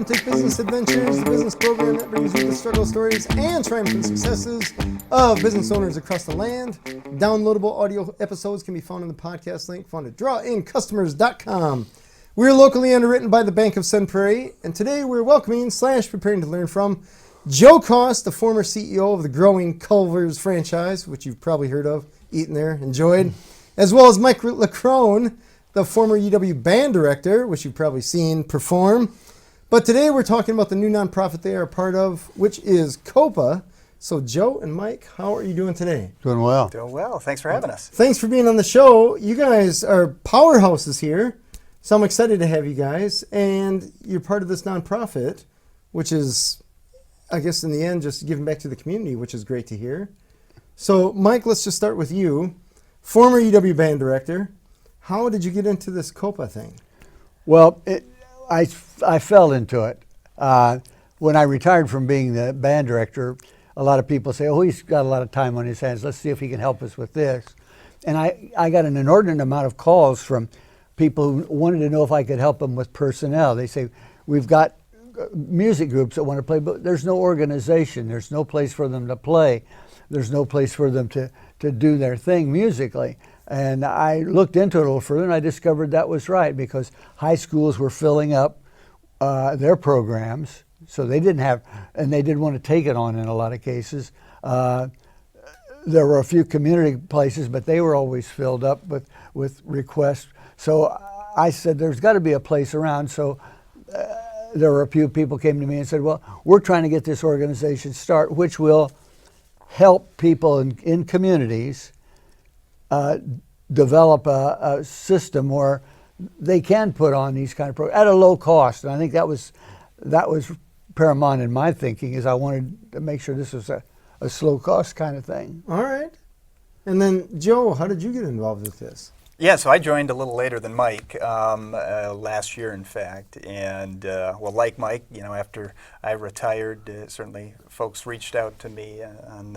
Authentic Business Adventures, the business program that brings you the struggle stories and triumphant successes of business owners across the land. Downloadable audio episodes can be found in the podcast link found at drawincustomers.com. We're locally underwritten by the Bank of Sun Prairie, and today we're welcoming / preparing to learn from Joe Koss, the former CEO of the growing Culver's franchise, which you've probably heard of, eaten there, enjoyed, as well as Mike Leckrone, the former UW band director, which you've probably seen perform. But today we're talking about the new nonprofit they are a part of, which is COPA. So Joe and Mike, how are you doing today? Doing well. Doing well. Thanks for having us. Thanks for being on the show. You guys are powerhouses here, so I'm excited to have you guys. And you're part of this nonprofit, which is, I guess in the end, just giving back to the community, which is great to hear. So Mike, let's just start with you. Former UW band director. How did you get into this COPA thing? Well, I fell into it. When I retired from being the band director, a lot of people say, oh, he's got a lot of time on his hands. Let's see if he can help us with this. And I got an inordinate amount of calls from people who wanted to know if I could help them with personnel. They say, we've got music groups that want to play, but there's no organization. There's no place for them to play. There's no place for them to do their thing musically. And I looked into it a little further, and I discovered that was right, because high schools were filling up their programs, so they didn't have, and they didn't want to take it on in a lot of cases. There were a few community places, but they were always filled up with requests. So I said, there's got to be a place around. So there were a few people came to me and said, well, we're trying to get this organization started, which will help people in communities develop a system where they can put on these kind of programs at a low cost. And I think that was paramount in my thinking, is I wanted to make sure this was a slow cost kind of thing. All right. And then Joe, how did you get involved with this? Yeah, so I joined a little later than Mike, last year, in fact. And, well, like Mike, after I retired, certainly folks reached out to me on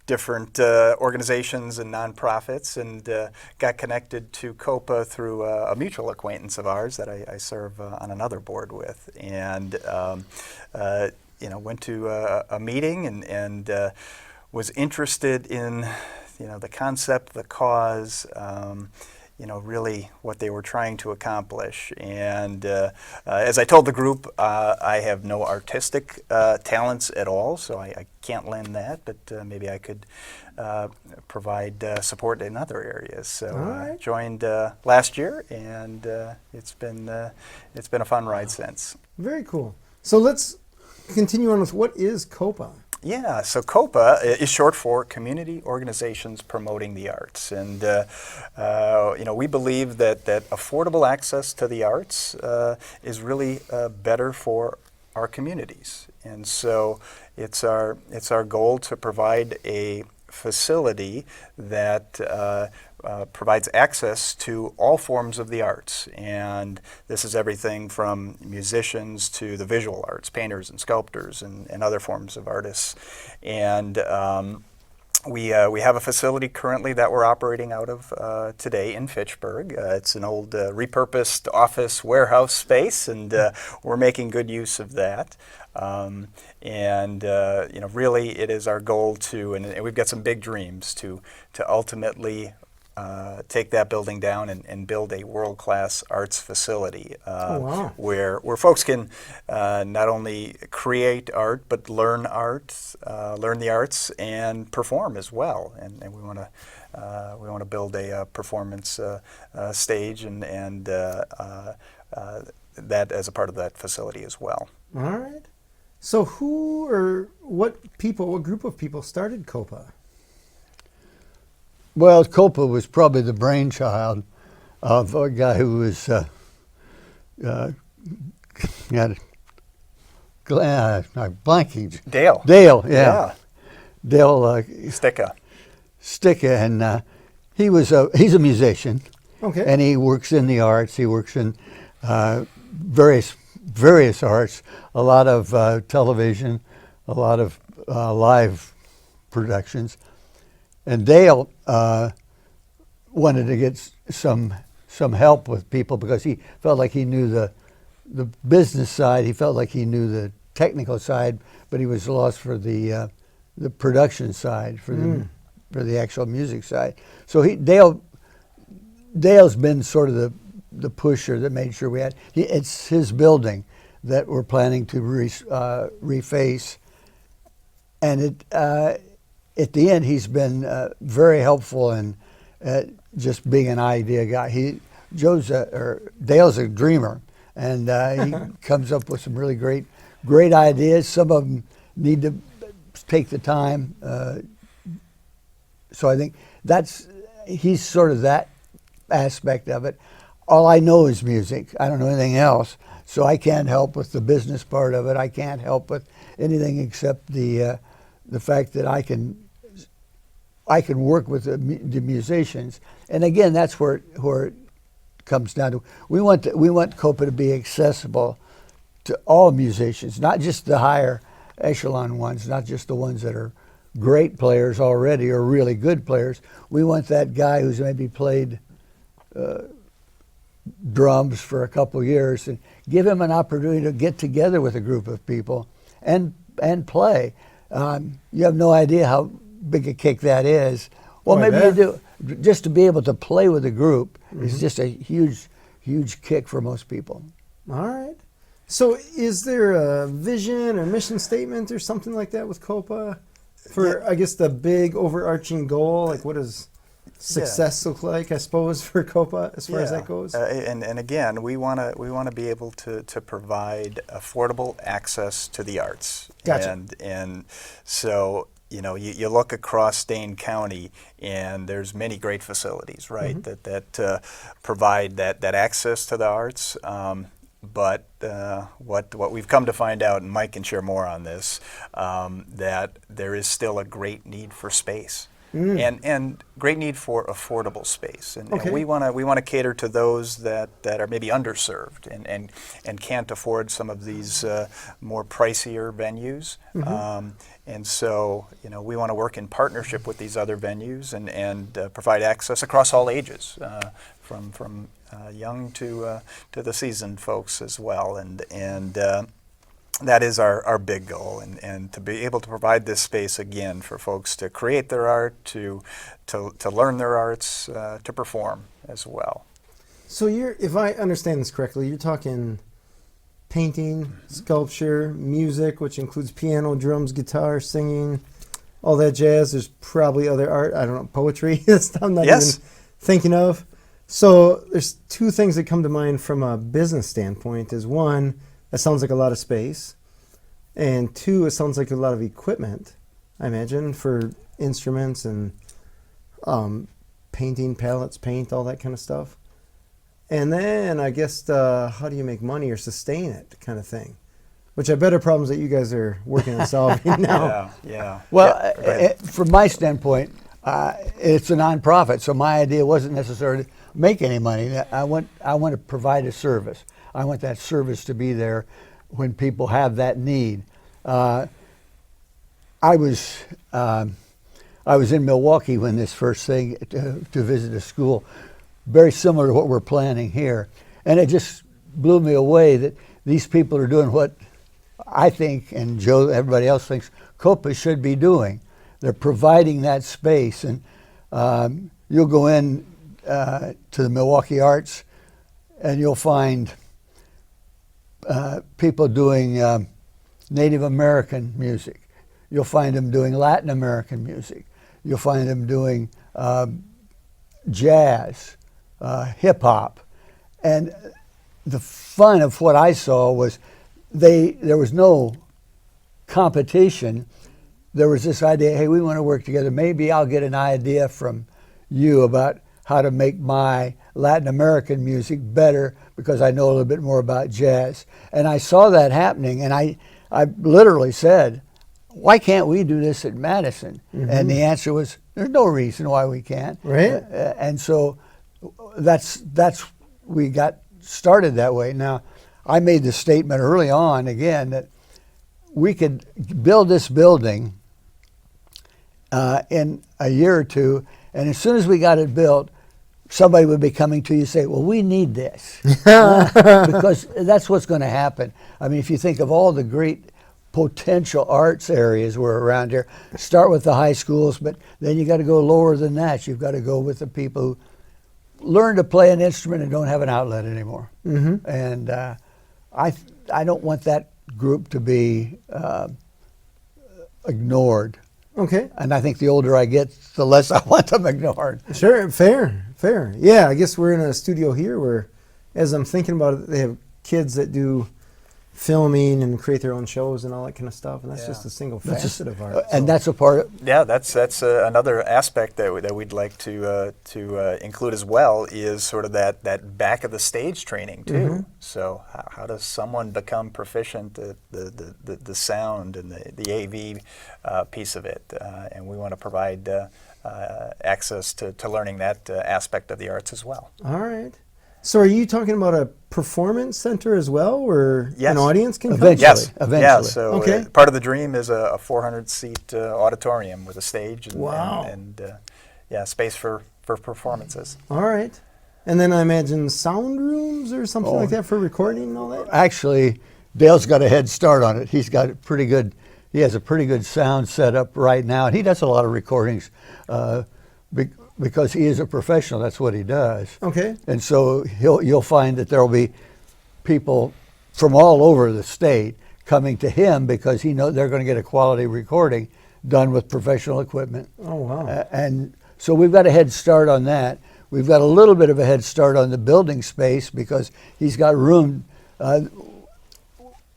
different organizations and nonprofits, and got connected to COPA through a mutual acquaintance of ours that I serve on another board with. And, went to a meeting and was interested in the concept, the cause, really what they were trying to accomplish. And as I told the group, I have no artistic talents at all, so I can't lend that, but maybe I could provide support in other areas. So right. Joined last year, and it's been a fun ride since. Very cool. So let's continue on with what is COPA? Yeah, so COPA is short for Community Organizations Promoting the Arts. And, we believe that affordable access to the arts is really better for our communities. And so it's our goal to provide a facility that provides access to all forms of the arts. And this is everything from musicians to the visual arts, painters and sculptors and other forms of artists. And we have a facility currently that we're operating out of today in Fitchburg. It's an old repurposed office warehouse space, and we're making good use of that. Really it is our goal to, and we've got some big dreams to ultimately take that building down and build a world-class arts facility where folks can not only create art but learn the arts and perform as well. And we want to build a performance stage and that as a part of that facility as well. All right. So who or what group of people started COPA? Well, COPA was probably the brainchild of a guy who was blanking. Dale. Dale, yeah. Dale Sticka, and he's a musician. Okay. And he works in the arts. He works in various arts, a lot of television, a lot of live productions. And Dale wanted to get some help with people because he felt like he knew the business side. He felt like he knew the technical side, but he was lost for the production side, for the actual music side. So Dale's been sort of the pusher that made sure we had. It's his building that we're planning to reface, and at the end he's been very helpful in just being an idea guy. Dale's a dreamer, and he comes up with some really great ideas. Some of them need to take the time. So I think he's sort of that aspect of it. All I know is music. I don't know anything else. So I can't help with the business part of it. I can't help with anything except the fact that I can work with the musicians. And again, that's where it comes down to. We want COPA to be accessible to all musicians, not just the higher echelon ones, not just the ones that are great players already or really good players. We want that guy who's maybe played drums for a couple of years and give him an opportunity to get together with a group of people and play. You have no idea how big a kick that is. Well, maybe you do. Just to be able to play with a group is just a huge kick for most people. All right. So is there a vision or mission statement or something like that with COPA for, I guess, the big overarching goal? Like, what does success look like, I suppose, for COPA as far as that goes? And again, we want to be able to provide affordable access to the arts. Gotcha. And so, you look across Dane County, and there's many great facilities, right, that provide that access to the arts. But what we've come to find out, and Mike can share more on this, that there is still a great need for space. And great need for affordable space, and we want to cater to those that are maybe underserved and can't afford some of these more pricier venues. And so we want to work in partnership with these other venues and provide access across all ages, from young to the seasoned folks as well, and that is our big goal, and to be able to provide this space again for folks to create their art, to learn their arts, to perform as well. So if I understand this correctly, you're talking painting, sculpture, music, which includes piano, drums, guitar, singing, all that jazz. There's probably other art, I don't know, poetry that I'm not even thinking of. So there's two things that come to mind from a business standpoint. Is one, that sounds like a lot of space. And two, it sounds like a lot of equipment, I imagine, for instruments and painting, palettes, paint, all that kind of stuff. And then I guess how do you make money or sustain it kind of thing, which I bet are problems that you guys are working on solving now. Well, from my standpoint, it's a nonprofit, so my idea wasn't necessarily to make any money. I want to provide a service. I want that service to be there when people have that need. I was in Milwaukee when this first thing to visit a school, very similar to what we're planning here, and it just blew me away that these people are doing what I think, and Joe, everybody else thinks COPA should be doing. They're providing that space, and you'll go in to the Milwaukee Arts, and you'll find people doing Native American music. You'll find them doing Latin American music. You'll find them doing jazz, hip hop. And the fun of what I saw was there was no competition. There was this idea, hey, we want to work together. Maybe I'll get an idea from you about how to make my Latin American music better because I know a little bit more about jazz. And I saw that happening, and I literally said, why can't we do this at Madison? And the answer was, there's no reason why we can't. Right. And so we got started that way. Now, I made the statement early on, again, that we could build this building in a year or two, and as soon as we got it built, somebody would be coming to you and say, well, we need this. Because that's what's going to happen. I mean, if you think of all the great potential arts areas were around here, start with the high schools, but then you got to go lower than that. You've got to go with the people who learn to play an instrument and don't have an outlet anymore. Mm-hmm. And I don't want that group to be ignored. Okay. And I think the older I get, the less I want them ignored. Sure, fair. Yeah, I guess we're in a studio here where, as I'm thinking about it, they have kids that do filming and create their own shows and all that kind of stuff, and that's just a single facet of art. And that's a part of... Yeah, that's another aspect that we'd like to include as well, is sort of that back of the stage training too. Mm-hmm. So how does someone become proficient at the sound and the AV piece of it? And we want to provide access to learning that aspect of the arts as well. All right. So are you talking about a performance center as well, where an audience can come? Yes. Eventually. Yeah, so part of the dream is a 400-seat auditorium with a stage and space for performances. All right. And then I imagine sound rooms or something like that for recording and all that? Actually, Dale's got a head start on it. He has a pretty good sound set up right now, and he does a lot of recordings because he is a professional. That's what he does. Okay. And so you'll find that there will be people from all over the state coming to him because he knows they're going to get a quality recording done with professional equipment. Oh, wow. And so we've got a head start on that. We've got a little bit of a head start on the building space because he's got room.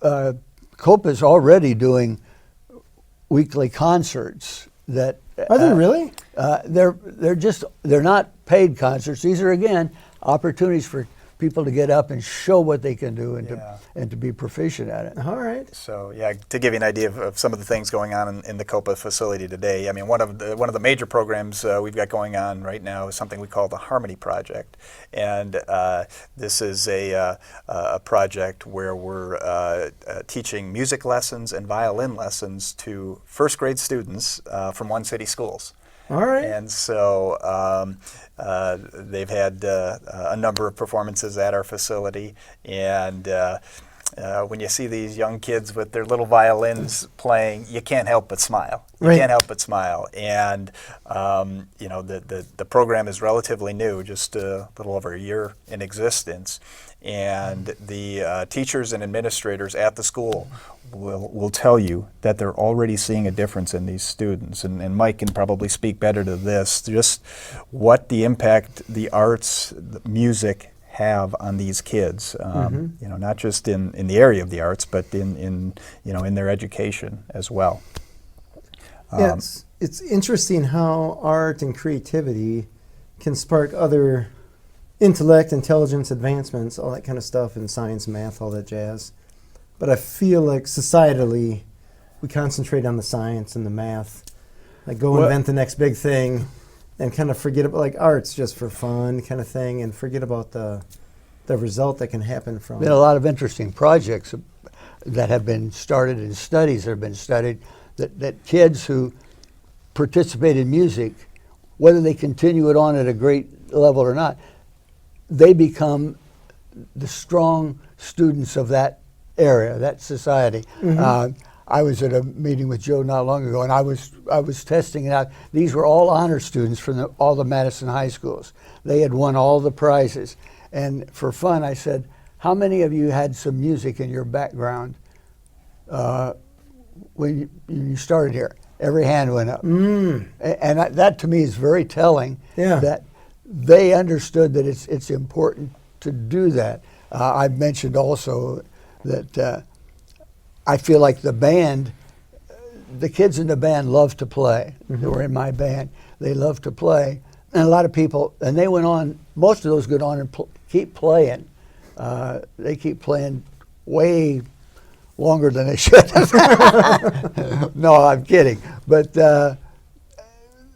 COPA is already doing weekly concerts that... Are they really? They're not paid concerts. These are, again, opportunities for people to get up and show what they can do and to be proficient at it. All right. So to give you an idea of some of the things going on in the COPA facility today, I mean, one of the major programs we've got going on right now is something we call the Harmony Project, and this is a project where we're teaching music lessons and violin lessons to first grade students from One City schools. All right. And so they've had a number of performances at our facility, and when you see these young kids with their little violins playing, you can't help but smile. You can't help but smile. And the program is relatively new, just a little over a year in existence. And the teachers and administrators at the school will tell you that they're already seeing a difference in these students. And Mike can probably speak better to this, just what the impact the arts, the music have on these kids. Not just in the area of the arts, but in their education as well. It's interesting how art and creativity can spark other intellect, intelligence, advancements, all that kind of stuff in science, math, all that jazz. But I feel like societally, we concentrate on the science and the math, like invent the next big thing, and kind of forget about art's just for fun kind of thing, and forget about the result that can happen from. Been a lot of interesting projects that have been started and studies that have been studied that kids who participate in music, whether they continue it on at a great level or not, they become the strong students of that area, that society. Mm-hmm. I was at a meeting with Joe not long ago, and I was testing it out. These were all honor students from all the Madison high schools. They had won all the prizes. And for fun, I said, how many of you had some music in your background when you started here? Every hand went up. And that to me is very telling that they understood that it's important to do that. I've mentioned also that I feel like the band, the kids in the band love to play. Mm-hmm. They were in my band. They love to play. And a lot of people, and they went on, most of those go on and keep playing. They keep playing way longer than they should. No, I'm kidding. But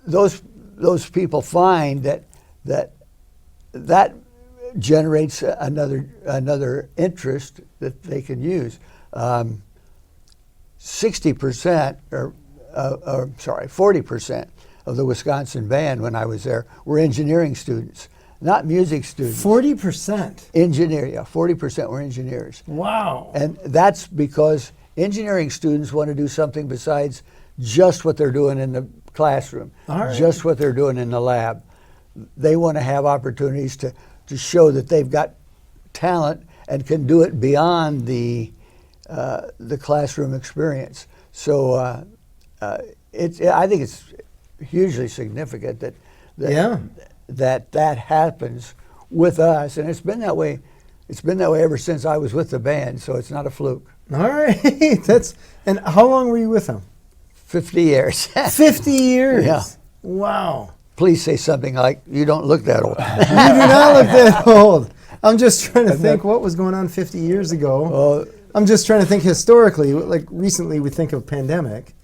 those people find that generates another interest that they can use. 60% or 40% of the Wisconsin band when I was there were engineering students. not music students. 40%. Engineer, yeah, 40% were engineers. Wow. And that's because engineering students want to do something besides just what they're doing in the classroom, just what they're doing in the lab. They want to have opportunities to show that they've got talent and can do it beyond the classroom experience. So I think it's hugely significant that happens with us, and it's been that way. It's been that way ever since I was with the band, so it's not a fluke. All right. And how long were you with them? 50 years. 50 years. Yeah. Wow. Please say something like, "You don't look that old." You do not look that old. I'm just trying to think what was going on 50 years ago. I'm just trying to think historically. Like recently we think of pandemic,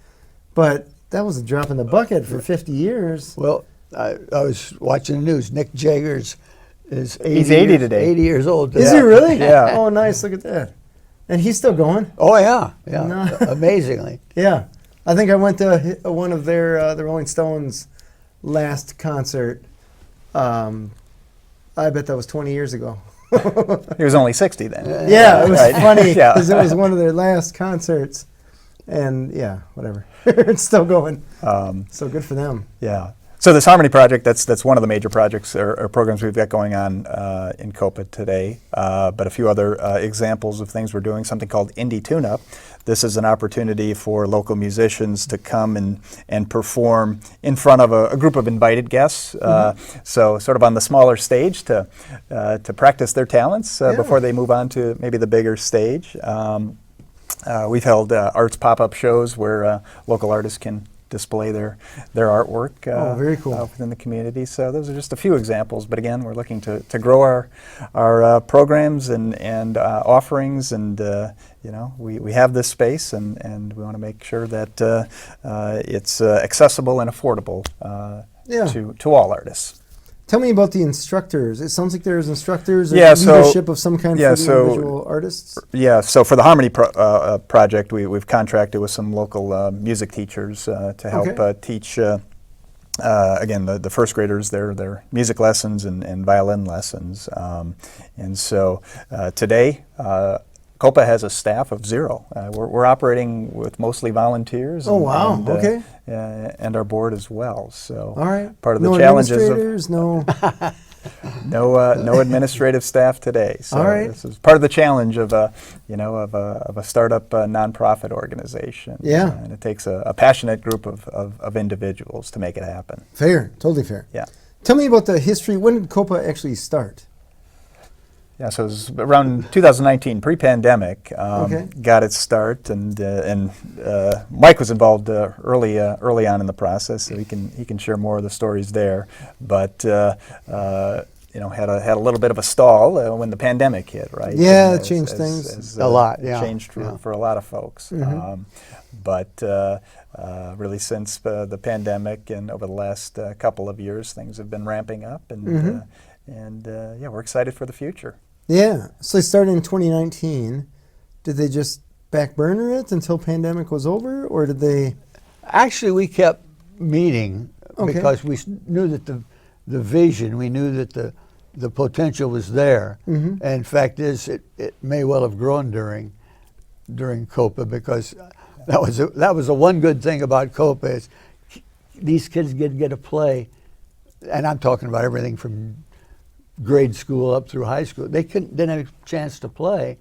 but that was a drop in the bucket for 50 years. Well, I was watching the news. Nick Jagger's is 80 He's 80 today. 80 years old today. Is he really? Yeah. Oh, nice. Look at that. And he's still going. Oh, yeah. Yeah. No. Amazingly. Yeah. I think I went to one of their the Rolling Stones last concert. I bet that was 20 years ago. He was only 60 then. Yeah, it was Right. funny Yeah. because it was one of their last concerts. And yeah, whatever. It's still going. So good for them. Yeah. So this Harmony project, that's one of the major projects or programs we've got going on in COPA today. But a few other examples of things we're doing, something called Indie Tune-Up. This is an opportunity for local musicians to come and perform in front of a group of invited guests. So sort of on the smaller stage to practice their talents before they move on to maybe the bigger stage. We've held arts pop-up shows where local artists can display their artwork very cool. within the community. So those are just a few examples. But again, we're looking to grow our programs and offerings. And we have this space, and we want to make sure that it's accessible and affordable to all artists. Tell me about the instructors. It sounds like there's instructors or so- leadership of some kind for the individual artists. Yeah, so for the Harmony project, we've contracted with some local music teachers to help teach, again, the first graders their music lessons and violin lessons. And so today, COPA has a staff of 0. We're operating with mostly volunteers. Oh, wow. Okay. And our board as well. So All right. part of the no challenges administrators, no. No administrative staff today. So All right. this is part of the challenge of a startup nonprofit organization. Yeah. And it takes a passionate group of individuals to make it happen. Fair. Totally fair. Yeah. Tell me about the history. When did COPA actually start? Yeah, so it was around 2019, pre-pandemic, Okay. got its start, and Mike was involved early on in the process, so he can share more of the stories there. But had a little bit of a stall when the pandemic hit, right? Yeah, And it changed things. A lot, yeah. Changed for a lot of folks. But really since the pandemic and over the last couple of years, things have been ramping up, and we're excited for the future. Yeah. So they started in 2019. Did they just back burner it until pandemic was over, or did they? Actually, we kept meeting Okay. because we knew that the vision, we knew that the potential was there. And in fact, it may well have grown during COPA, because that was the one good thing about COPA is these kids get to play, and I'm talking about everything from grade school up through high school. They didn't have a chance to play,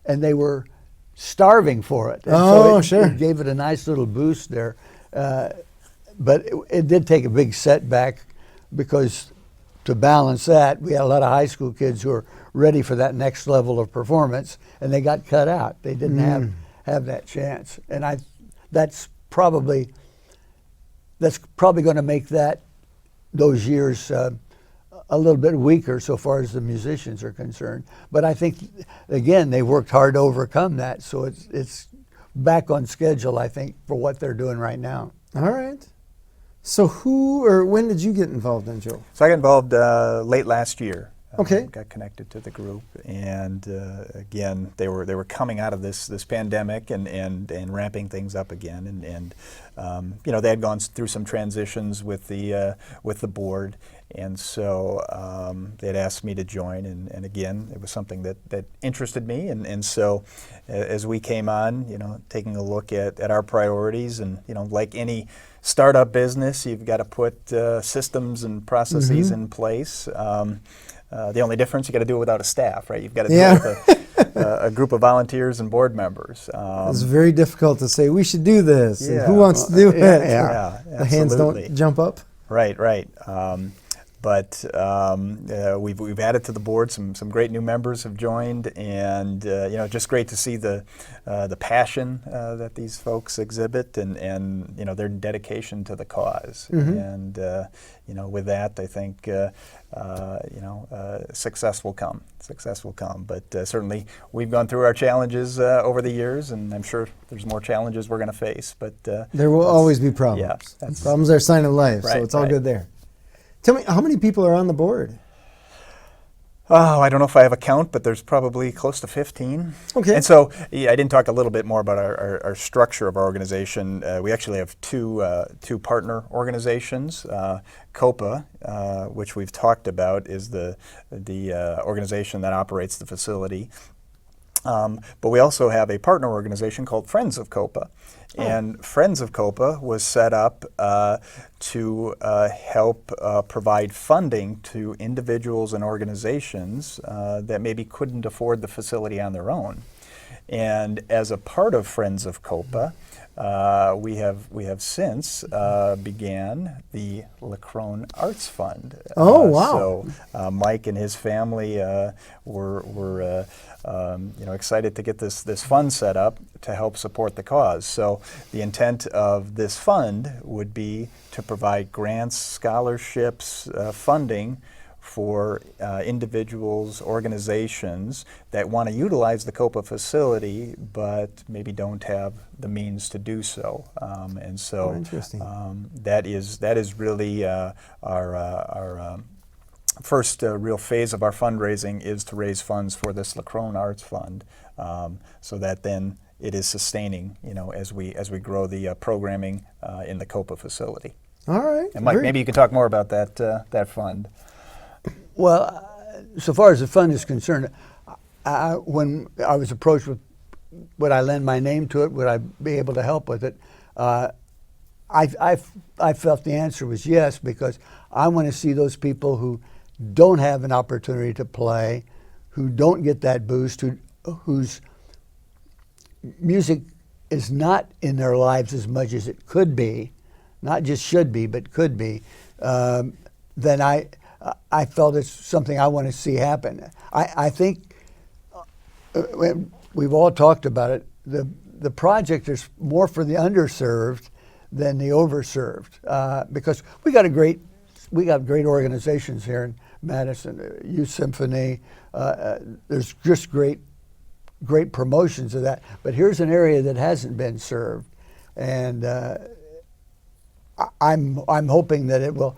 and they were starving for it. And sure. It gave it a nice little boost there. But it did take a big setback, because to balance that, we had a lot of high school kids who were ready for that next level of performance, and they got cut out. They didn't have that chance. And that's probably going to make those years a little bit weaker so far as the musicians are concerned. But I think, again, they worked hard to overcome that, so it's back on schedule, I think, for what they're doing right now. All right. So who or when did you get involved in, Joe? So I got involved late last year. Okay. got connected to the group, and again, they were coming out of this pandemic and ramping things up again, and they had gone through some transitions with the board, and so they had asked me to join, and again, it was something that interested me, and so as we came on, taking a look at our priorities, and like any startup business, you've got to put systems and processes in place. The only difference, you got to do it without a staff, right? You've got to do it with a group of volunteers and board members. It's very difficult to say we should do this. And who Yeah. wants to do it? Yeah, The hands absolutely. don't jump up. Right. But we've added to the board. Some great new members have joined, and just great to see the passion that these folks exhibit, and their dedication to the cause. And with that, I think success will come. Success will come. But certainly, we've gone through our challenges over the years, and I'm sure there's more challenges we're going to face. But there will always be problems. Yeah, problems are a sign of life, so Right, it's all right. good there. Tell me, how many people are on the board? Oh, I don't know if I have a count, but there's probably close to 15. Okay. And so I didn't talk a little bit more about our structure of our organization. We actually have two partner organizations. COPA, which we've talked about, is the organization that operates the facility. But we also have a partner organization called Friends of COPA. And Friends of COPA was set up to help provide funding to individuals and organizations that maybe couldn't afford the facility on their own. And as a part of Friends of COPA, we have since began the Leckrone Arts Fund. Oh, wow. So Mike and his family were excited to get this fund set up to help support the cause. So the intent of this fund would be to provide grants, scholarships, funding for individuals, organizations that want to utilize the COPA facility, but maybe don't have the means to do so. And so Oh, interesting. that is really our first real phase of our fundraising is to raise funds for this Leckrone Arts Fund, so that then it is sustaining, as we grow the programming in the COPA facility. All right. And Mike, maybe you could talk more about that fund. Well, so far as the fund is concerned, when I was approached with would I lend my name to it, would I be able to help with it, I felt the answer was yes, because I want to see those people who don't have an opportunity to play, who don't get that boost, whose music is not in their lives as much as it could be, not just should be, but could be, then I felt it's something I want to see happen. I think we've all talked about it. The project is more for the underserved than the overserved, because we got great organizations here in Madison, Youth Symphony. There's just great promotions of that. But here's an area that hasn't been served, and I'm hoping that it will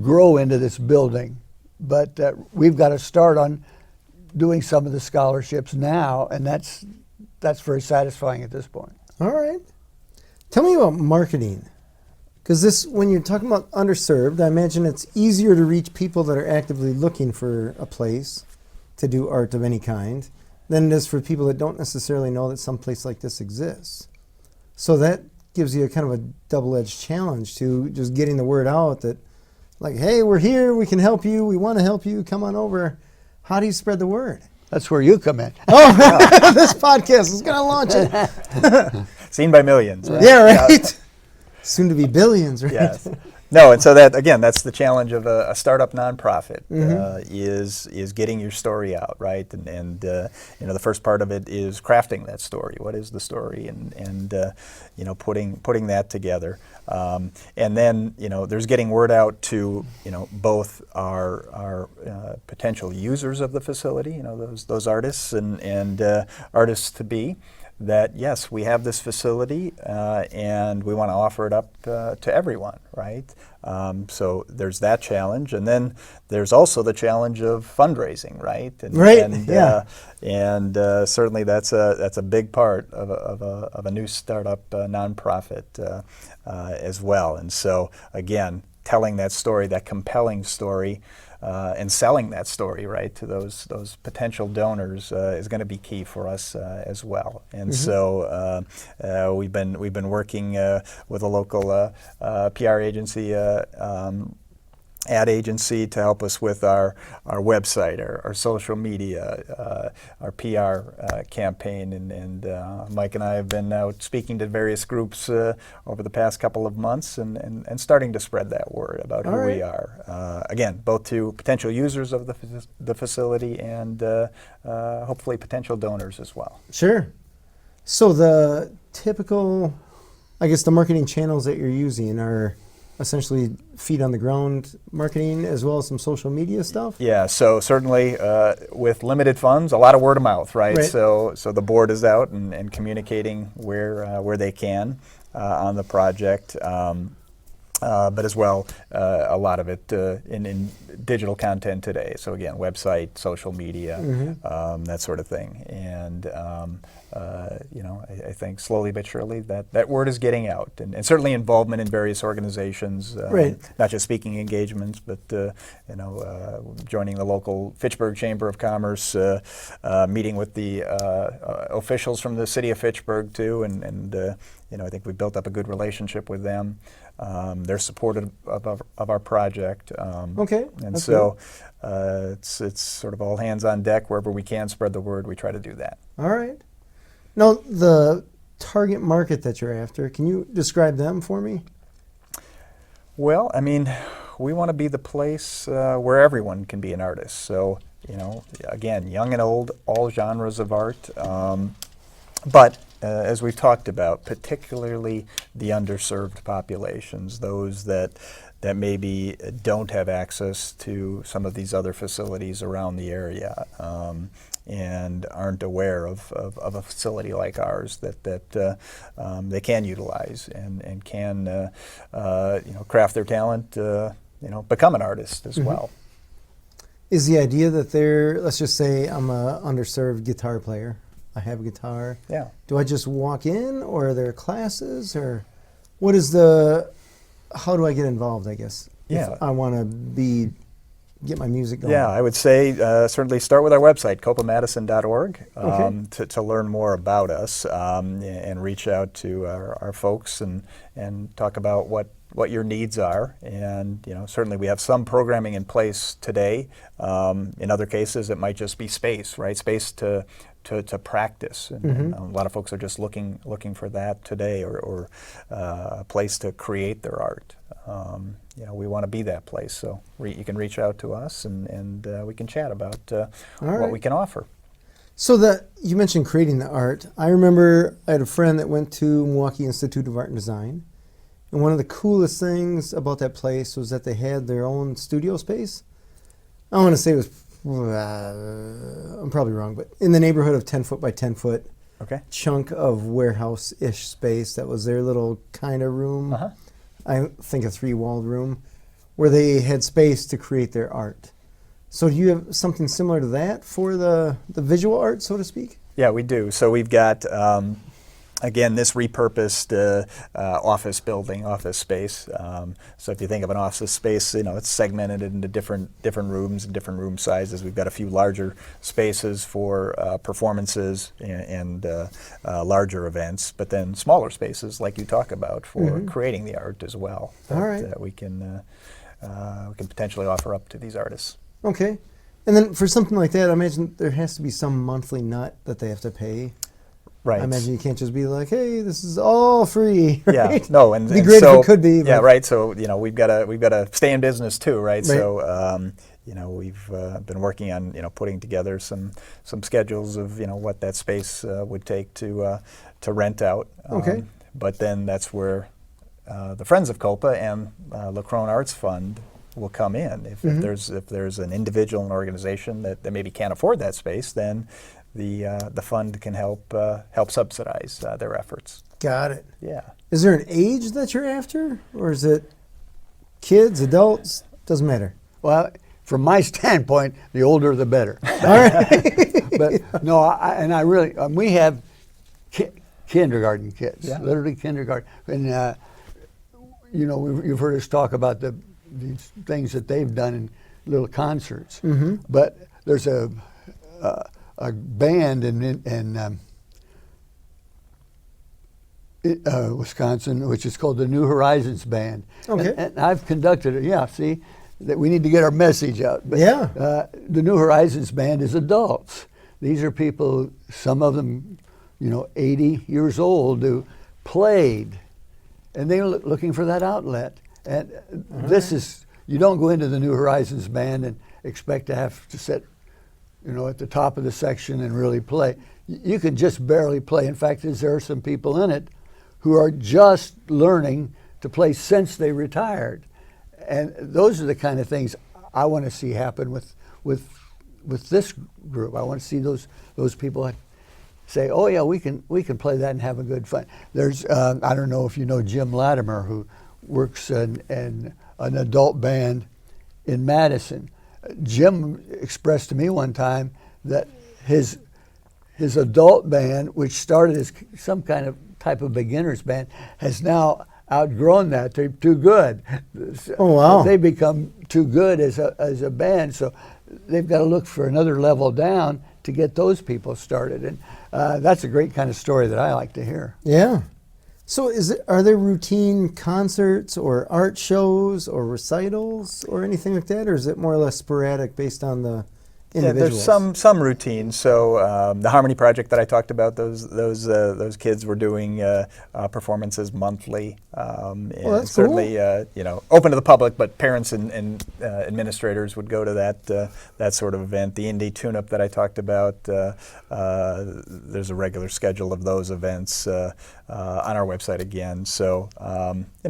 grow into this building. But we've got to start on doing some of the scholarships now, and that's very satisfying at this point. All right. Tell me about marketing. Because when you're talking about underserved, I imagine it's easier to reach people that are actively looking for a place to do art of any kind than it is for people that don't necessarily know that some place like this exists. So that gives you a kind of a double-edged challenge to just getting the word out that, like, hey, we're here, we can help you, we want to help you, come on over. How do you spread the word? That's where you come in. Oh, this podcast is going to launch it. Seen by millions, right? Yeah, right? Soon to be billions, right? Yes. No, and so that's the challenge of a startup nonprofit, is getting your story out, right? And the first part of it is crafting that story. What is the story? And putting that together. And then there's getting word out to both our potential users of the facility, those artists and artists to be. that yes, we have this facility and we want to offer it up to everyone, right? So there's that challenge, and then there's also the challenge of fundraising, right? And, Right, and, yeah. and certainly that's a big part of a new startup nonprofit as well. And so again, telling that story, that compelling story, and selling that story, right, to those potential donors is going to be key for us as well. And so we've been working with a local PR agency. Ad agency to help us with our website, our social media, our PR campaign, and Mike and I have been out speaking to various groups over the past couple of months and starting to spread that word about who we are. Again, both to potential users of the facility and hopefully potential donors as well. Sure. So the typical, I guess, the marketing channels that you're using are essentially feet on the ground marketing as well as some social media stuff? Yeah, so certainly with limited funds, a lot of word of mouth, right? So the board is out and communicating where they can on the project. But as well, a lot of it in digital content today. So again, website, social media, that sort of thing. And I think slowly but surely that word is getting out, and certainly involvement in various organizations, not just speaking engagements, but joining the local Fitchburg Chamber of Commerce, meeting with the officials from the city of Fitchburg too, and I think we built up a good relationship with them. They're supportive of our project. And so it's sort of all hands on deck. Wherever we can spread the word, we try to do that. All right. Now, the target market that you're after, can you describe them for me? Well, I mean, we want to be the place where everyone can be an artist. So, again, young and old, all genres of art. But as we've talked about, particularly the underserved populations, those that maybe don't have access to some of these other facilities around the area, and aren't aware of a facility like ours that they can utilize and can craft their talent, become an artist as well. Is the idea that let's just say I'm a underserved guitar player. I have a guitar. Yeah. Do I just walk in, or are there classes, or how do I get involved, I guess? Yeah. If I want to get my music going. Yeah, I would say certainly start with our website, copamadison.org, to learn more about us, and reach out to our folks and talk about what your needs are. And certainly we have some programming in place today. In other cases, it might just be space, right? Space to practice, and a lot of folks are just looking for that today, or a place to create their art. We want to be that place, so you can reach out to us, and we can chat about what we can offer. So you mentioned creating the art. I remember I had a friend that went to Milwaukee Institute of Art and Design, and one of the coolest things about that place was that they had their own studio space. I want to say it was I'm probably wrong, but in the neighborhood of 10 foot by 10 foot chunk of warehouse-ish space that was their little kind of room. I think a 3-walled room where they had space to create their art. So do you have something similar to that for the visual art, so to speak? Yeah, we do. So we've got again, this repurposed office building, office space. So if you think of an office space, it's segmented into different rooms and different room sizes. We've got a few larger spaces for performances and larger events, but then smaller spaces, like you talk about, for creating the art as well. That we can potentially offer up to these artists. Okay. And then for something like that, I imagine there has to be some monthly nut that they have to pay. Right. I imagine you can't just be like, "Hey, this is all free." Right? Yeah. No. And it'd be great if it could be. Yeah. Right. So we've got to stay in business too, right? So we've been working on putting together some schedules of what that space would take to rent out. But then that's where the Friends of COPA and Leckrone Arts Fund will come in. If there's an individual and organization that maybe can't afford that space, then the fund can help subsidize their efforts. Got it. Yeah. Is there an age that you're after, or is it kids, adults? Doesn't matter. Well, from my standpoint, the older the better. All right. But no, I really, we have kindergarten kids, Yeah. literally kindergarten. And, you've heard us talk about these things that they've done in little concerts. Mm-hmm. But there's a band in Wisconsin, which is called the New Horizons Band. Okay. And I've conducted it. Yeah, see, that we need to get our message out. But, Yeah. the New Horizons Band is adults. These are people, some of them, 80 years old, who played, and they're looking for that outlet. And this is, you don't go into the New Horizons Band and expect to have to sit, at the top of the section and really play. You can just barely play. In fact, there are some people in it who are just learning to play since they retired. And those are the kind of things I want to see happen with this group. I want to see those people say, "Oh yeah, we can play that and have a good fun." There's I don't know if you know Jim Latimer, who works in an adult band in Madison. Jim expressed to me one time that his adult band, which started as some kind of type of beginners band, has now outgrown that. They're too good. Oh, wow. They become too good as a band, so they've got to look for another level down to get those people started. And that's a great kind of story that I like to hear. Yeah. So are there routine concerts or art shows or recitals or anything like that, or is it more or less sporadic based on the individuals? Yeah, there's some routine. So the Harmony Project that I talked about, those kids were doing performances monthly. And that's certainly open to the public, but parents and administrators would go to that sort of event. The Indie Tune-Up that I talked about, there's a regular schedule of those events on our website again. So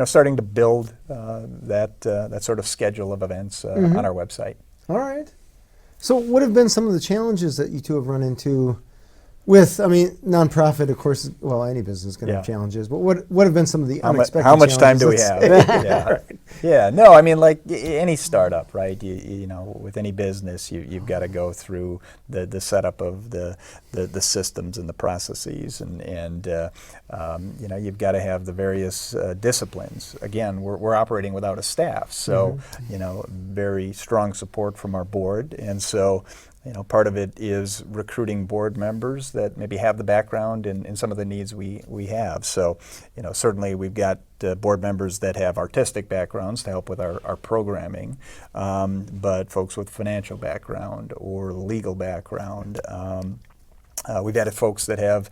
starting to build that sort of schedule of events on our website. All right. So what have been some of the challenges that you two have run into with, nonprofit, of course, any business is going to have challenges, but what have been some of the unexpected How much time do we challenges? have? Yeah. Yeah. No, like any startup, right? You with any business, you've got to go through the setup of the systems and the processes, and you've got to have the various disciplines. Again, we're operating without a staff, so very strong support from our board, and so. Part of it is recruiting board members that maybe have the background in some of the needs we have. So, certainly we've got board members that have artistic backgrounds to help with our programming, but folks with financial background or legal background. We've added folks that have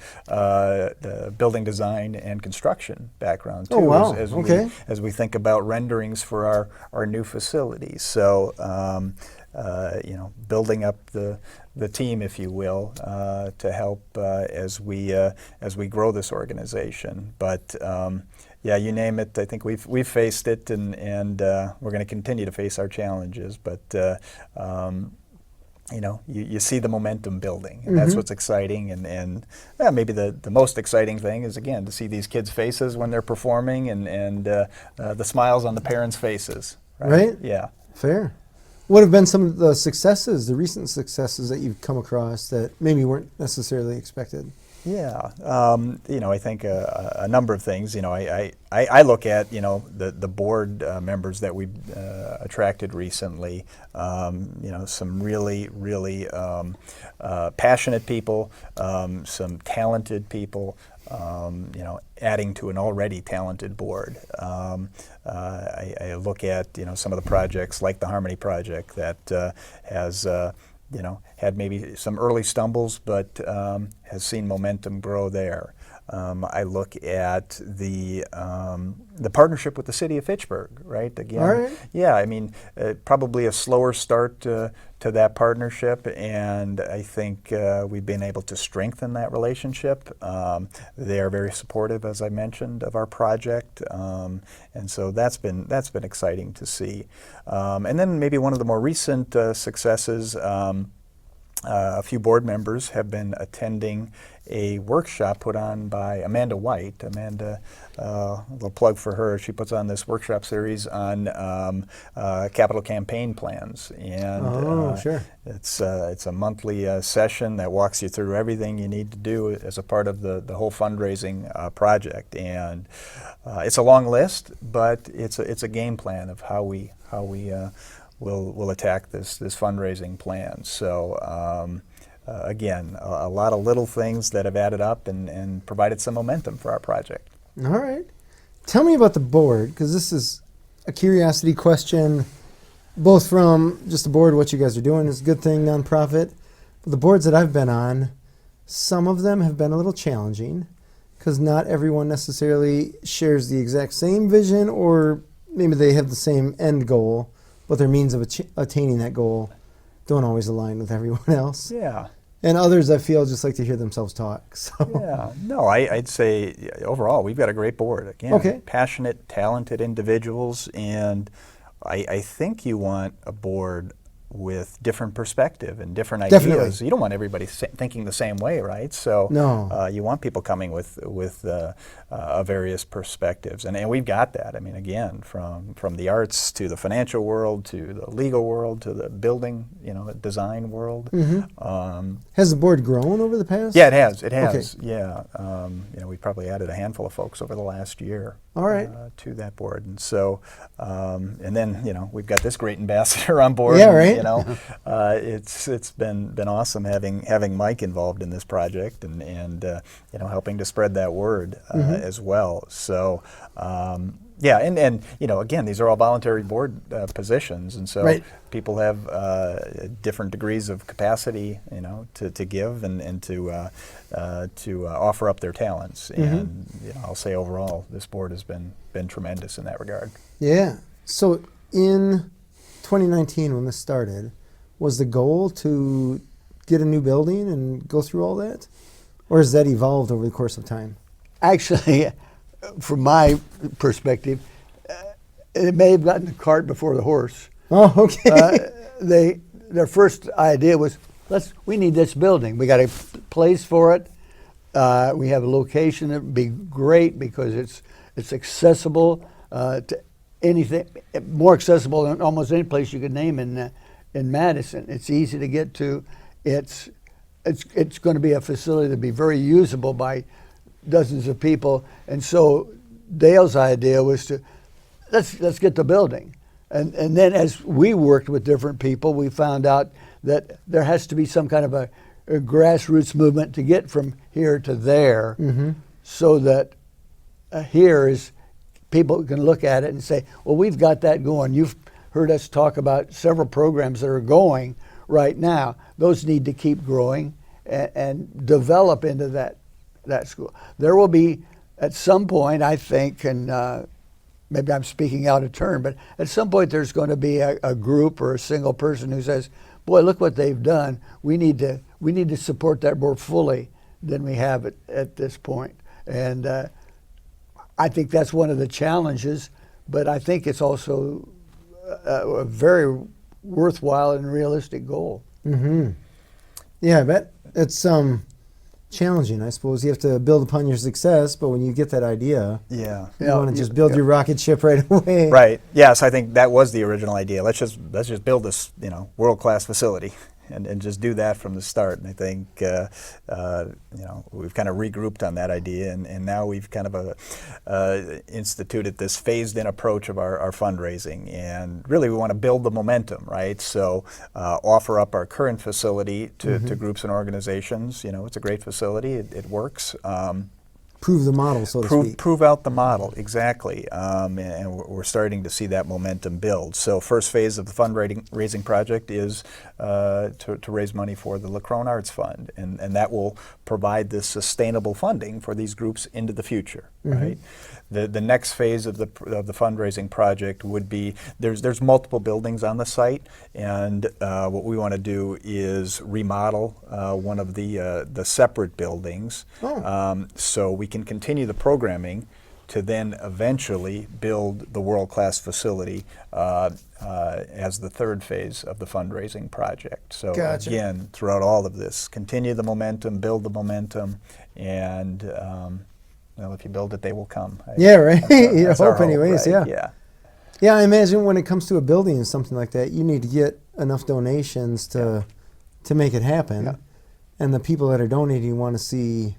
building design and construction background too. Oh, wow. As we think about renderings for our new facilities. So. Building up the team, if you will, to help as we grow this organization. But you name it. I think we've faced it, and we're going to continue to face our challenges. But you see the momentum building, and that's what's exciting. And maybe the most exciting thing is, again, to see these kids' faces when they're performing, and the smiles on the parents' faces. Right? Yeah. Fair. What have been some of the successes, the recent successes that you've come across that maybe weren't necessarily expected? Yeah, I think a number of things. I look at the board members that we've attracted recently. Some really passionate people, some talented people. Adding to an already talented board. I look at some of the projects like the Harmony Project that has had maybe some early stumbles, but has seen momentum grow there. I look at the partnership with the city of Fitchburg, right? Again, all right. Yeah, probably a slower start to that partnership, and I think we've been able to strengthen that relationship. They are very supportive, as I mentioned, of our project, and so that's been exciting to see. And then maybe one of the more recent successes. a few board members have been attending a workshop put on by Amanda White. Amanda, a little plug for her, she puts on this workshop series on capital campaign plans. And Sure. it's a monthly session that walks you through everything you need to do as a part of the whole fundraising project. And it's a long list, but it's a game plan of how we will attack this fundraising plan. So again, a lot of little things that have added up and provided some momentum for our project. All right. Tell me about the board, because this is a curiosity question, both from just the board, what you guys are doing is a good thing, nonprofit. But the boards that I've been on, some of them have been a little challenging because not everyone necessarily shares the exact same vision, or maybe they have the same end goal, but their means of attaining that goal don't always align with everyone else. Yeah. And others, I feel, just like to hear themselves talk. So. Yeah. No, I'd say overall we've got a great board. Again, Okay. Passionate, talented individuals, and I think you want a board with different perspective and different ideas. Definitely. You don't want everybody thinking the same way, right? So No. you want people coming with various perspectives, and we've got that. I mean, again, from the arts to the financial world to the legal world to the building, design world. Mm-hmm. Has the board grown over the past? Yeah, it has. It has. Okay. Yeah. We probably added a handful of folks over the last year. All right. To that board, and so, and then we've got this great ambassador on board. Yeah, right. It's been awesome having Mike involved in this project and helping to spread that word as well. So. Yeah, and again, these are all voluntary board positions, and so Right. people have different degrees of capacity, to give and to offer up their talents. And I'll say overall, this board has been tremendous in that regard. Yeah. So in 2019, when this started, was the goal to get a new building and go through all that, or has that evolved over the course of time? Actually, from my perspective, it may have gotten the cart before the horse. Oh, okay. Their first idea was, we need this building. We got a place for it. We have a location that would be great because it's accessible to anything, more accessible than almost any place you could name in Madison. It's easy to get to. It's going to be a facility that will be very usable by dozens of people, and so Dale's idea was to let's get the building, and then as we worked with different people, we found out that there has to be some kind of a grassroots movement to get from here to there, so that here is people can look at it and say, well, we've got that going. You've heard us talk about several programs that are going right now. Those need to keep growing and develop into that school. There will be, at some point, I think, and maybe I'm speaking out of turn, but at some point there's going to be a group or a single person who says, boy, look what they've done. We need to support that more fully than we have at this point. And I think that's one of the challenges, but I think it's also a very worthwhile and realistic goal. Yeah, I bet it's challenging, I suppose. You have to build upon your success, but when you get that idea, you want to just build your rocket ship right away. Right. Yes, I think that was the original idea. Let's just build this, world-class facility and just do that from the start. And I think we've kind of regrouped on that idea, and now we've kind of instituted this phased-in approach of our fundraising. And really, we want to build the momentum, right? So offer up our current facility to groups and organizations. It's a great facility. It works. Prove the model, so to speak. Prove out the model, exactly. And we're starting to see that momentum build. So first phase of the fundraising project is to raise money for the Leckrone Arts Fund, and that will provide this sustainable funding for these groups into the future, right? The next phase of the fundraising project would be, there's multiple buildings on the site, and what we want to do is remodel one of the separate buildings, so we can continue the programming to then eventually build the world-class facility as the third phase of the fundraising project. So Gotcha. again, throughout all of this, continue the momentum, build the momentum, and well, if you build it, they will come. Yeah, right. You That's our hope anyways, right? yeah. Yeah, I imagine when it comes to a building and something like that, you need to get enough donations to make it happen. Yeah. And the people that are donating want to see,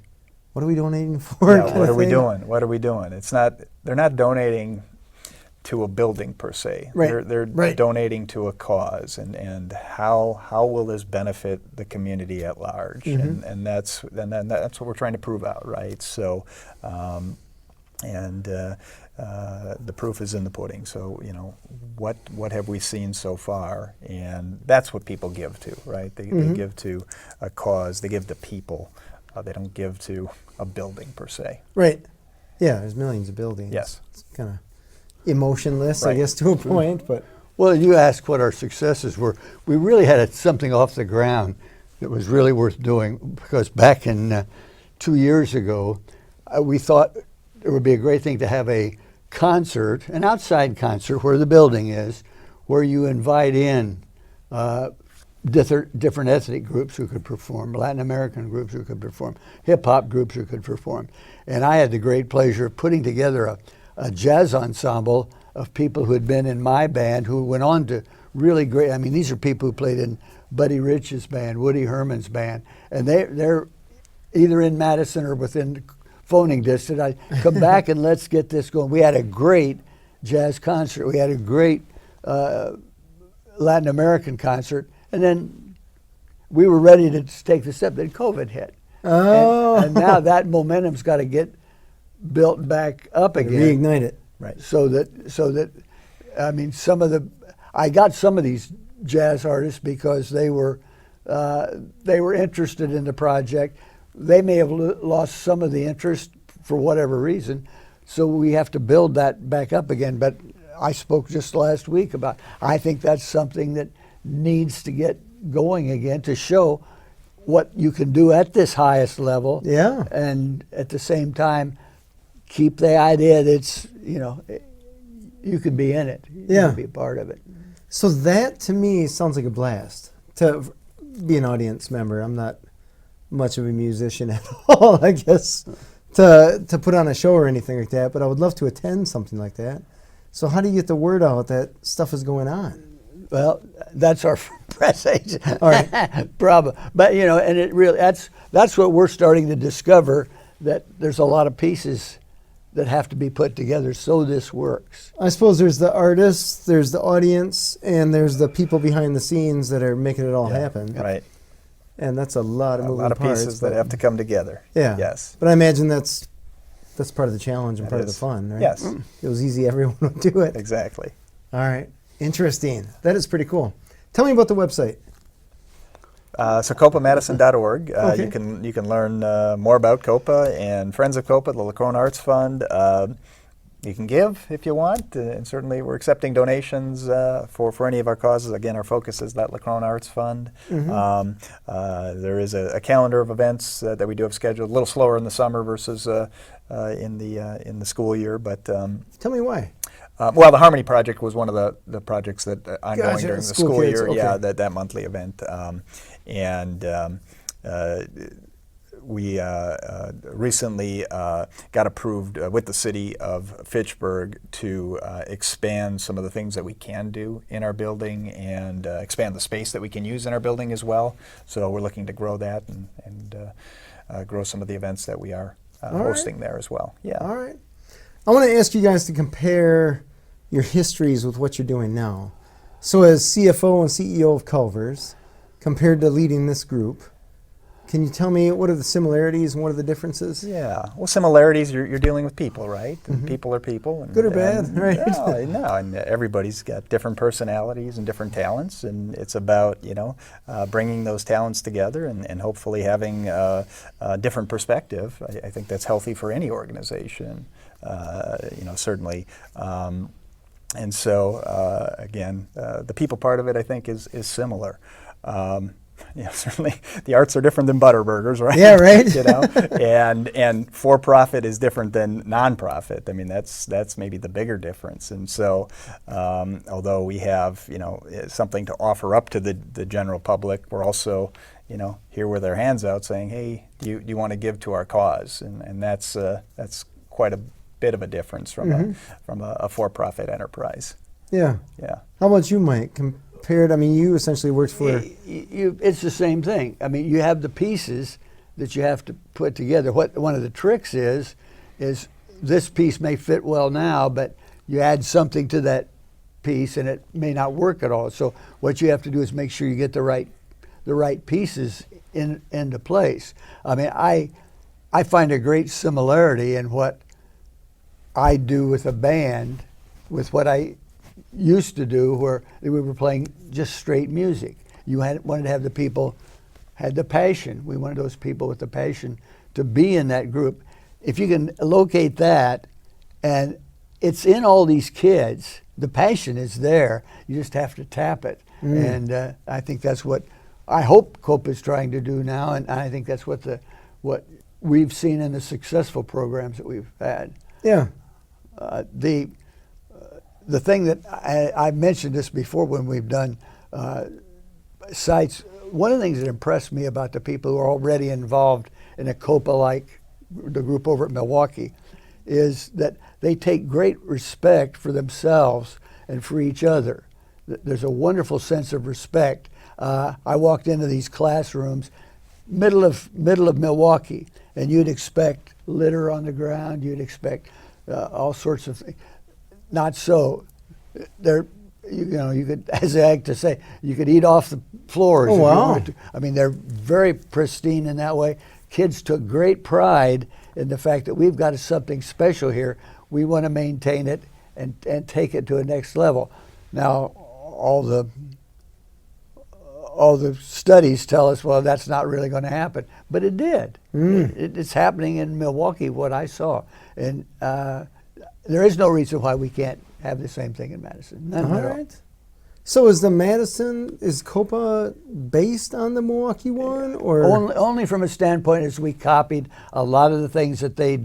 what are we donating for? Yeah, kind what of are we thing. doing? What are we doing? They're not donating to a building per se. Right, They're right. donating to a cause, and how will this benefit the community at large? Mm-hmm. And that's what we're trying to prove out, right? So, the proof is in the pudding. So, what have we seen so far? And that's what people give to, right? They give to a cause. They give to people. They don't give to a building per se. Right. Yeah, there's millions of buildings. Yes. It's kind of emotionless, I Right. guess, to a point, but Well, you asked what our successes were. We really had something off the ground that was really worth doing, because back in 2 years ago, we thought it would be a great thing to have a concert, an outside concert where the building is, where you invite in different ethnic groups who could perform, Latin American groups who could perform, hip-hop groups who could perform. And I had the great pleasure of putting together a jazz ensemble of people who had been in my band who went on to really great, I mean, these are people who played in Buddy Rich's band, Woody Herman's band, and they're either in Madison or within phoning distance. I come back and let's get this going. We had a great jazz concert. We had a great Latin American concert, and then we were ready to take the step. Then COVID hit. Oh. And now that momentum's got to get built back up again. reignite it. Right. So that I mean, I got some of these jazz artists because they were interested in the project. They may have lost some of the interest for whatever reason, so we have to build that back up again. But I spoke just last week about, I think that's something that needs to get going again to show what you can do at this highest level. Yeah. And at the same time, keep the idea that it's, you could be in it. You Yeah. can be a part of it. So that to me sounds like a blast to be an audience member. I'm not much of a musician at all, I guess, to put on a show or anything like that, but I would love to attend something like that. So how do you get the word out that stuff is going on? Well, that's our press agent. All right. Problem. But and it really that's what we're starting to discover, that there's a lot of pieces that have to be put together so this works. I suppose there's the artists, there's the audience, and there's the people behind the scenes that are making it all happen. Right. And that's a lot of A moving lot of parts. pieces that but- have to come together. Yeah. Yes. But I imagine that's part of the challenge and That part of the is. fun, right? Yes. If it was easy, everyone would do it. Exactly. All right. Interesting. That is pretty cool. Tell me about the website. So COPAMadison.org. Okay. You can learn more about COPA and Friends of COPA, the Leckrone Arts Fund. You can give if you want, and certainly we're accepting donations for any of our causes. Again, our focus is that Leckrone Arts Fund. There is a calendar of events that we do have scheduled, a little slower in the summer versus in the school year, but. Tell me why. Well, the Harmony Project was one of the projects that ongoing Gotcha. during the School school kids, year. okay. Yeah, that monthly event, we recently got approved with the city of Fitchburg to expand some of the things that we can do in our building and expand the space that we can use in our building as well. So we're looking to grow that and grow some of the events that we are hosting there as well. Yeah. All right. I want to ask you guys to compare your histories with what you're doing now. So as CFO and CEO of Culver's, compared to leading this group, can you tell me what are the similarities and what are the differences? Yeah. Well, similarities, you're dealing with people, right? And people are people. And, Good or bad, right? No, and everybody's got different personalities and different talents, and it's about, bringing those talents together and hopefully having a different perspective. I think that's healthy for any organization, certainly. And so, again, the people part of it, I think, is similar. certainly the arts are different than Butterburgers, right? Yeah, right. And for-profit is different than non-profit. I mean, that's maybe the bigger difference. And so, although we have something to offer up to the general public, we're also here with our hands out saying, hey, do you want to give to our cause? And that's quite a bit of a difference from a for-profit enterprise. Yeah. Yeah. How about you, Mike? Compared, I mean, you essentially worked for. It's the same thing. I mean, you have the pieces that you have to put together. What one of the tricks is this piece may fit well now, but you add something to that piece and it may not work at all. So what you have to do is make sure you get the right pieces into place. I mean, I find a great similarity in what I do with a band with what I used to do, where we were playing just straight music. You wanted to have the people had the passion. We wanted those people with the passion to be in that group. If you can locate that, and it's in all these kids, the passion is there. You just have to tap it. And I think that's what I hope COPA is trying to do now, and I think that's what we've seen in the successful programs that we've had. Yeah. The thing that I mentioned this before when we've done sites, one of the things that impressed me about the people who are already involved in a COPA like the group over at Milwaukee is that they take great respect for themselves and for each other. There's a wonderful sense of respect. I walked into these classrooms, middle of Milwaukee, and you'd expect litter on the ground, you'd expect all sorts of things. Not so. You could, as I like to say, you could eat off the floors. Oh, if you wow. wanted to. I mean, they're very pristine in that way. Kids took great pride in the fact that we've got something special here. We want to maintain it and take it to a next level. Now, all the studies tell us, well, that's not really going to happen, but it did. It's happening in Milwaukee, what I saw, and there is no reason why we can't have the same thing in Madison. None All at all. right. So is COPA based on the Milwaukee one, or Only from a standpoint as we copied a lot of the things that they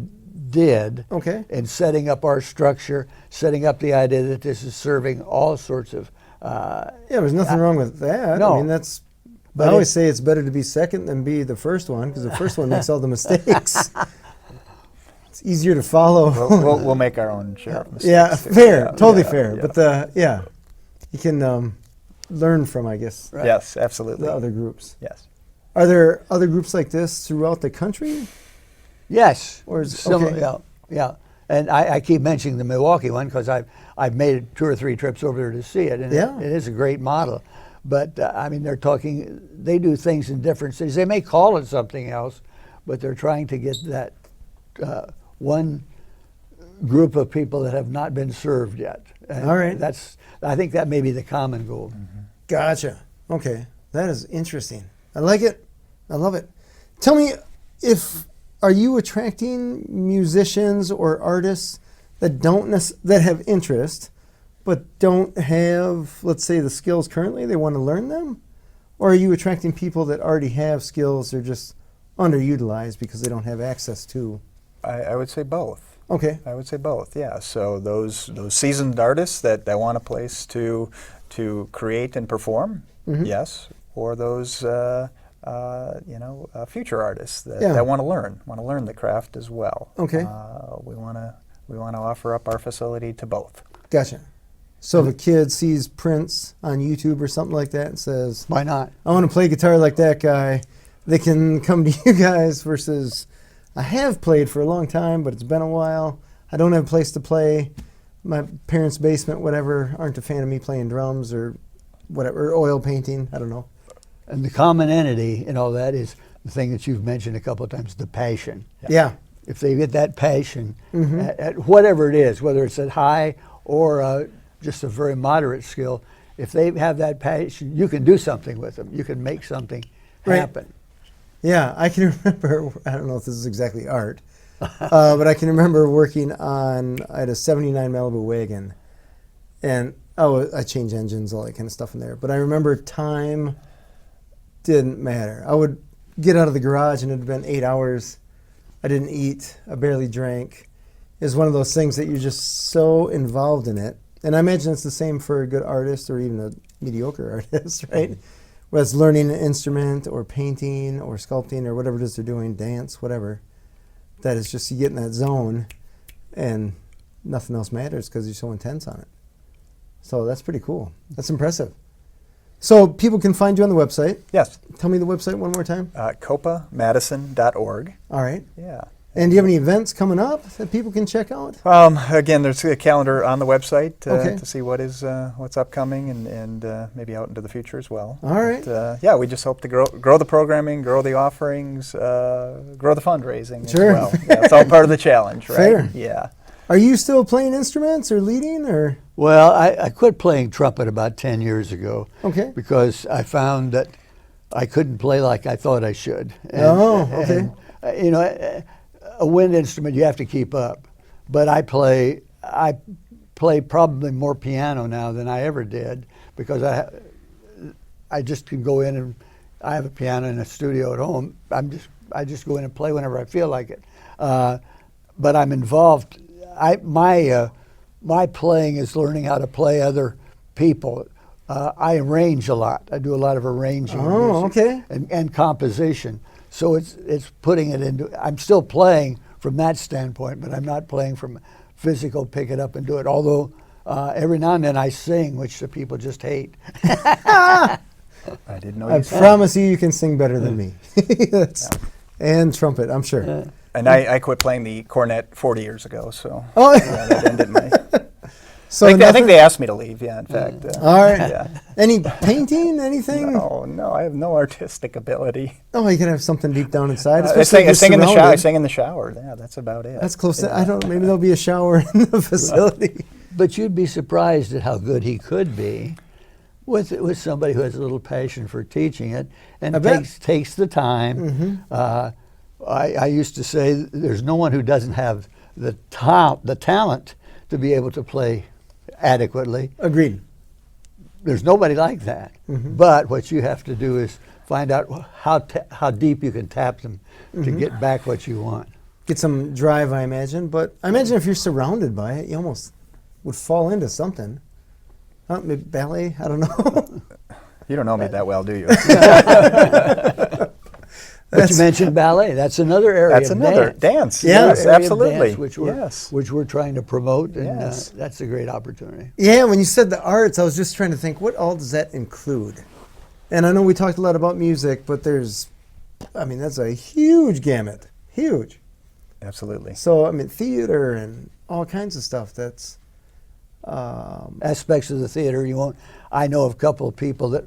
did okay? in setting up our structure, setting up the idea that this is serving all sorts of. Yeah, there's nothing wrong with that. No. I mean, that's. But I always say it's better to be second than be the first one, because the first one makes all the mistakes. It's easier to follow. We'll make our own share of mistakes. Yeah, fair, totally yeah, fair. yeah. But you can learn from, I guess, Right. Yes, absolutely. the other groups. Yes. Are there other groups like this throughout the country? Yes. Or is- Similar- okay. Yeah. And I keep mentioning the Milwaukee one because I've made 2 or 3 trips over there to see it, and Yeah. it is a great model. But I mean, they do things in different cities. They may call it something else, but they're trying to get that one group of people that have not been served yet. And All right. I think that may be the common goal. Gotcha. Okay, that is interesting. I like it. I love it. Tell me, are you attracting musicians or artists that that have interest, but don't have, let's say, the skills currently? They want to learn them, or are you attracting people that already have skills? They're just underutilized because they don't have access to. I would say both. Okay. I would say both. Yeah. So those seasoned artists that want a place to create and perform, yes, or those future artists that want to learn the craft as well. Okay. We want to offer up our facility to both. Gotcha. So if a kid sees Prince on YouTube or something like that and says, Why not? I want to play guitar like that guy, they can come to you guys versus I have played for a long time, but it's been a while. I don't have a place to play. My parents' basement, whatever, aren't a fan of me playing drums or whatever, or oil painting. I don't know. And the common entity in all that is the thing that you've mentioned a couple of times, the passion. Yeah. If they get that passion at whatever it is, whether it's at high or just a very moderate skill, if they have that passion, you can do something with them. You can make something happen. Yeah, I can remember, I don't know if this is exactly art, but I can remember working I had a 79 Malibu wagon, and I changed engines, all that kind of stuff in there. But I remember didn't matter. I would get out of the garage and it had been 8 hours. I didn't eat. I barely drank. It was one of those things that you're just so involved in it. And I imagine it's the same for a good artist or even a mediocre artist, right? Whether it's learning an instrument or painting or sculpting or whatever it is they're doing, dance, whatever. That is just you get in that zone and nothing else matters because you're so intense on it. So that's pretty cool. That's impressive. So people can find you on the website. Yes. Tell me the website one more time. COPAMadison.org. All right. Yeah. And do you have any events coming up that people can check out? Again, there's a calendar on the website Okay. to see what's upcoming and maybe out into the future as well. All right. But, yeah, we just hope to grow the programming, grow the offerings, grow the fundraising Sure. as well. Yeah, it's all part of the challenge, right? Fair. Yeah. Are you still playing instruments or leading or? Well, I quit playing trumpet about 10 years ago Okay. because I found that I couldn't play like I thought I should. Okay. You know, a wind instrument you have to keep up, but I play probably more piano now than I ever did because I just can go in and I have a piano in a studio at home. I just go in and play whenever I feel like it. But I'm involved. My playing is learning how to play other people. I arrange a lot. I do a lot of arranging okay. and composition. So it's putting it into. I'm still playing from that standpoint, but I'm not playing from physical. Pick it up and do it. Although every now and then I sing, which the people just hate. I didn't know I you sang. promise you can sing better than me. And trumpet, I'm sure. And I quit playing the cornet 40 years ago, so Oh. yeah, that ended my. So I nothing? think they asked me to leave. Yeah, in fact. All right. Yeah. Any painting, anything? No, I have no artistic ability. Oh, you can have something deep down inside. I especially if sing you're in the shower. I surrounded. sing in the shower. Yeah, that's about it. That's close. Yeah. I don't. Maybe there'll be a shower in the facility. But you'd be surprised at how good he could be with somebody who has a little passion for teaching it and I bet. takes the time. I used to say there's no one who doesn't have the talent to be able to play adequately. Agreed. There's nobody like that. But what you have to do is find out how deep you can tap them to get back what you want. Get some drive, I imagine. But I imagine if you're surrounded by it, you almost would fall into something. Maybe ballet? I don't know. You don't know me that well, do you? But you mentioned ballet. That's another area. That's of another dance. dance. Yeah. Yes, Area of absolutely. dance, which we're trying to promote, and Yes. that's a great opportunity. Yeah, when you said the arts, I was just trying to think, what all does that include? And I know we talked a lot about music, but that's a huge gamut. Huge. Absolutely. So, theater and all kinds of stuff that's... Aspects of the theater you won't. I know of a couple of people that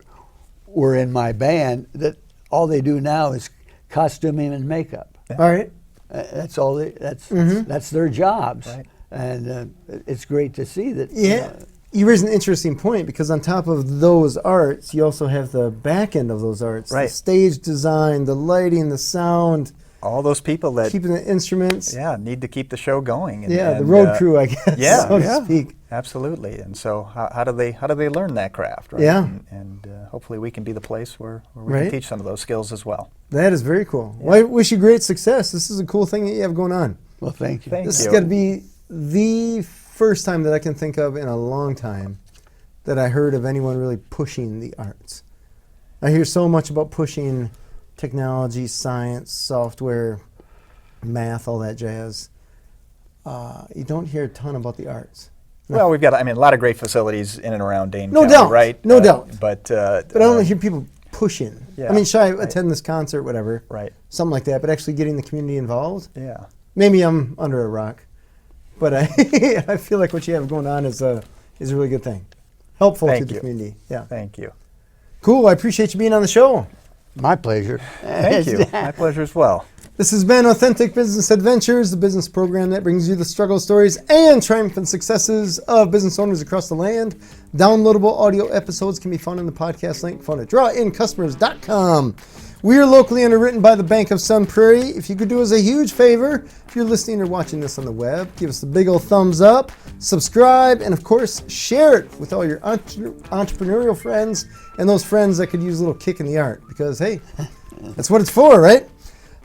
were in my band that all they do now is costuming and makeup. All right. That's all. That's their jobs, Right. and it's great to see that. Yeah. You raise an interesting point because on top of those arts, you also have the back end of those arts. Right. The stage design, the lighting, the sound, All those people that keeping the instruments. need to keep the show going. And, Yeah, the and, road crew, I guess, yeah, so yeah. to speak. Absolutely. And so how do they learn that craft? Right? Yeah. And hopefully we can be the place where we Right. can teach some of those skills as well. That is very cool. Well, I wish you great success. This is a cool thing that you have going on. Well, thank you. Thank This you. has got to be the first time that I can think of in a long time that I heard of anyone really pushing the arts. I hear so much about pushing technology, science, software, math, all that jazz. You don't hear a ton about the arts. Well, we've got a lot of great facilities in and around Dane No County, doubt. right? No doubt. But But I don't hear people pushing. Yeah, should I right. attend this concert, whatever, Right. something like that, but actually getting the community involved. Yeah. Maybe I'm under a rock, but I I feel like what you have going on is a really good thing. Helpful Thank to the you. community. Yeah. Thank you. Cool. I appreciate you being on the show. My pleasure. Thank you. My pleasure as well. This has been Authentic Business Adventures, the business program that brings you the struggle stories and triumphant successes of business owners across the land. Downloadable audio episodes can be found in the podcast link found at drawincustomers.com. We are locally underwritten by the Bank of Sun Prairie. If you could do us a huge favor, if you're listening or watching this on the web, give us a big old thumbs up, subscribe, and of course, share it with all your entrepreneurial friends and those friends that could use a little kick in the art, because hey, that's what it's for, right?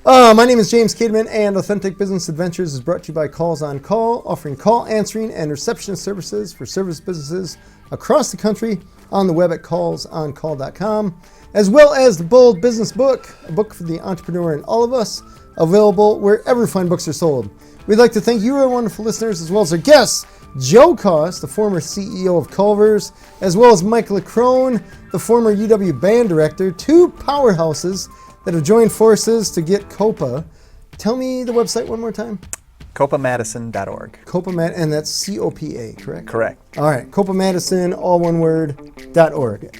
My name is James Cademan, and Authentic Business Adventures is brought to you by Calls on Call, offering call answering and receptionist services for service businesses across the country on the web at callsoncall.com, as well as the Bold Business Book, a book for the entrepreneur in all of us, available wherever fine books are sold. We'd like to thank you, our wonderful listeners, as well as our guests, Joe Koss, the former CEO of Culver's, as well as Mike Leckrone, the former UW band director, two powerhouses that have joined forces to get COPA. Tell me the website one more time. COPAMadison.org. And that's C-O-P-A, correct? Correct. All right, COPA Madison, all one word, .org.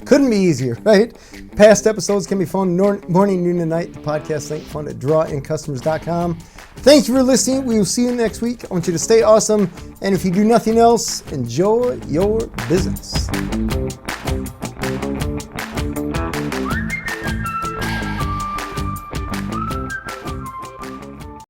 Couldn't be easier, right? Past episodes can be found morning, noon, and night. The podcast link found at drawincustomers.com. Thank you for listening. We will see you next week. I want you to stay awesome. And if you do nothing else, enjoy your business.